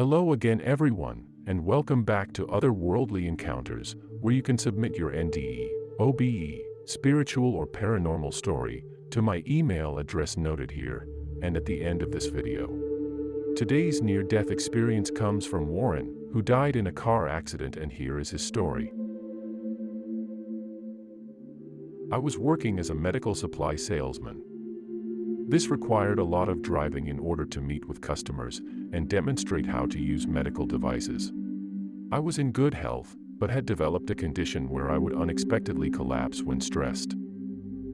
Hello again everyone, and welcome back to Otherworldly Encounters, where you can submit your NDE, OBE, spiritual or paranormal story, to my email address noted here, and at the end of this video. Today's near-death experience comes from Warren, who died in a car accident, and here is his story. I was working as a medical supply salesman. This required a lot of driving in order to meet with customers and demonstrate how to use medical devices. I was in good health, but had developed a condition where I would unexpectedly collapse when stressed.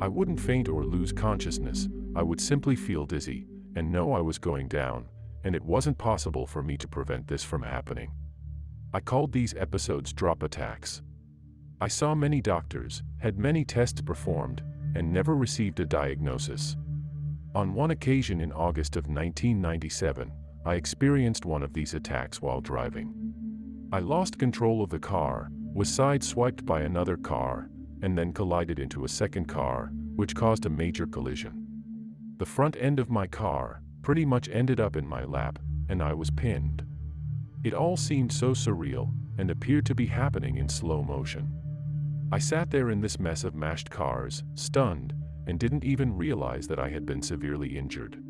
I wouldn't faint or lose consciousness, I would simply feel dizzy and know I was going down, and it wasn't possible for me to prevent this from happening. I called these episodes drop attacks. I saw many doctors, had many tests performed, and never received a diagnosis. On one occasion in August of 1997, I experienced one of these attacks while driving. I lost control of the car, was sideswiped by another car, and then collided into a second car, which caused a major collision. The front end of my car pretty much ended up in my lap, and I was pinned. It all seemed so surreal, and appeared to be happening in slow motion. I sat there in this mess of mashed cars, stunned, and didn't even realize that I had been severely injured.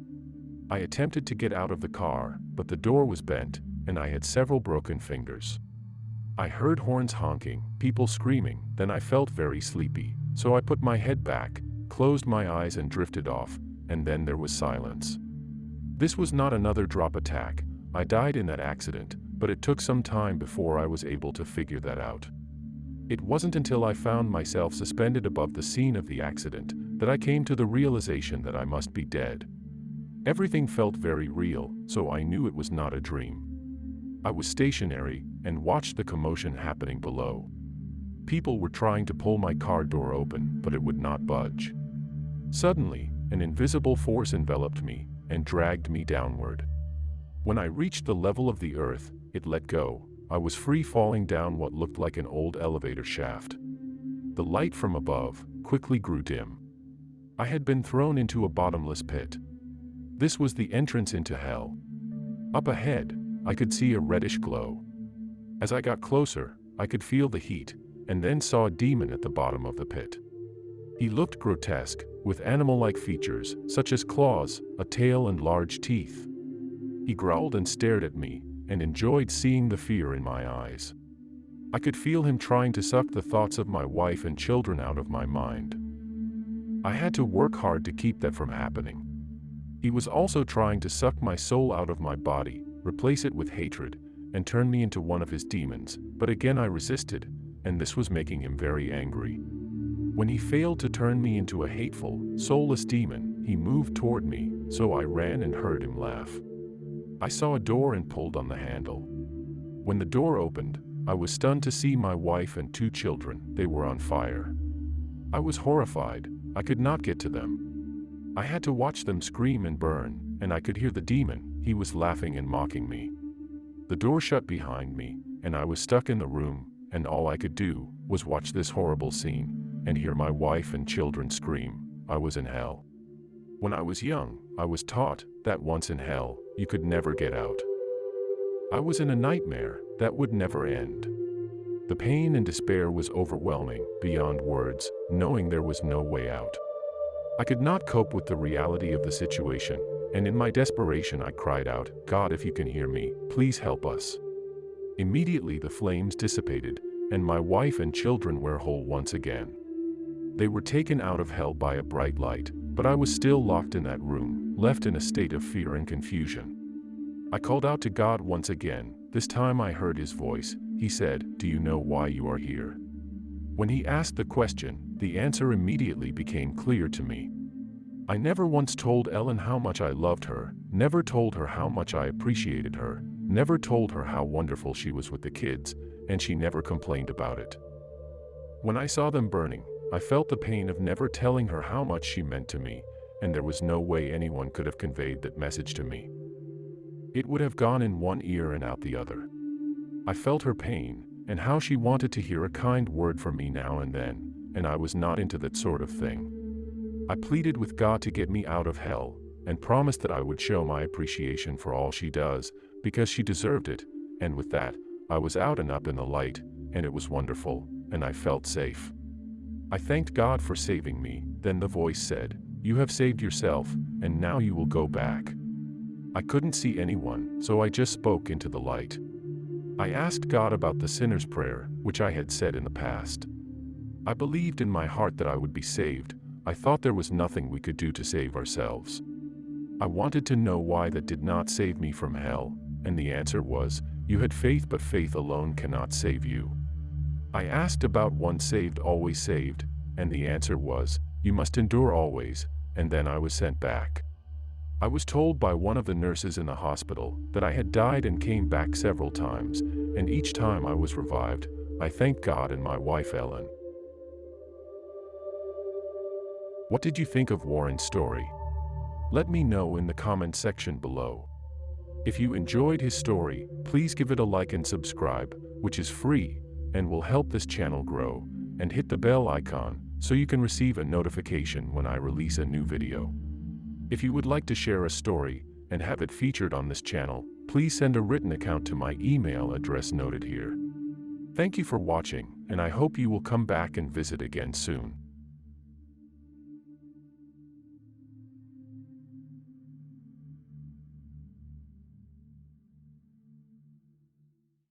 I attempted to get out of the car, but the door was bent, and I had several broken fingers. I heard horns honking, people screaming, then I felt very sleepy, so I put my head back, closed my eyes and drifted off, and then there was silence. This was not another drop attack. I died in that accident, but it took some time before I was able to figure that out. It wasn't until I found myself suspended above the scene of the accident that I came to the realization that I must be dead. Everything felt very real, so I knew it was not a dream. I was stationary and watched the commotion happening below. People were trying to pull my car door open, but it would not budge. Suddenly, an invisible force enveloped me and dragged me downward. When I reached the level of the earth, it let go. I was free, falling down what looked like an old elevator shaft. The light from above quickly grew dim. I had been thrown into a bottomless pit. This was the entrance into hell. Up ahead, I could see a reddish glow. As I got closer, I could feel the heat, and then saw a demon at the bottom of the pit. He looked grotesque, with animal-like features, such as claws, a tail and large teeth. He growled and stared at me, and enjoyed seeing the fear in my eyes. I could feel him trying to suck the thoughts of my wife and children out of my mind. I had to work hard to keep that from happening. He was also trying to suck my soul out of my body, replace it with hatred, and turn me into one of his demons, but again I resisted, and this was making him very angry. When he failed to turn me into a hateful, soulless demon, he moved toward me, so I ran and heard him laugh. I saw a door and pulled on the handle. When the door opened, I was stunned to see my wife and 2 children. They were on fire. I was horrified. I could not get to them. I had to watch them scream and burn, and I could hear the demon. He was laughing and mocking me. The door shut behind me, and I was stuck in the room, and all I could do was watch this horrible scene and hear my wife and children scream. I was in hell. When I was young, I was taught that once in hell, you could never get out. I was in a nightmare that would never end. The pain and despair was overwhelming, beyond words, knowing there was no way out. I could not cope with the reality of the situation, and in my desperation I cried out, "God, if you can hear me, please help us." Immediately the flames dissipated, and my wife and children were whole once again. They were taken out of hell by a bright light, but I was still locked in that room, left in a state of fear and confusion. I called out to God once again. This time I heard his voice. He said, "Do you know why you are here?" When he asked the question, the answer immediately became clear to me. I never once told Ellen how much I loved her, never told her how much I appreciated her, never told her how wonderful she was with the kids, and she never complained about it. When I saw them burning, I felt the pain of never telling her how much she meant to me, and there was no way anyone could have conveyed that message to me. It would have gone in one ear and out the other. I felt her pain, and how she wanted to hear a kind word from me now and then, and I was not into that sort of thing. I pleaded with God to get me out of hell, and promised that I would show my appreciation for all she does, because she deserved it, and with that, I was out and up in the light, and it was wonderful, and I felt safe. I thanked God for saving me. Then the voice said, "You have saved yourself, and now you will go back." I couldn't see anyone, so I just spoke into the light. I asked God about the sinner's prayer, which I had said in the past. I believed in my heart that I would be saved. I thought there was nothing we could do to save ourselves. I wanted to know why that did not save me from hell, and the answer was, you had faith, but faith alone cannot save you. I asked about once saved, always saved, and the answer was, you must endure always, and then I was sent back. I was told by one of the nurses in the hospital that I had died and came back several times, and each time I was revived. I thanked God and my wife Ellen. What did you think of Warren's story? Let me know in the comment section below. If you enjoyed his story, please give it a like and subscribe, which is free, and will help this channel grow, and hit the bell icon so you can receive a notification when I release a new video. If you would like to share a story and have it featured on this channel, please send a written account to my email address noted here. Thank you for watching, and I hope you will come back and visit again soon.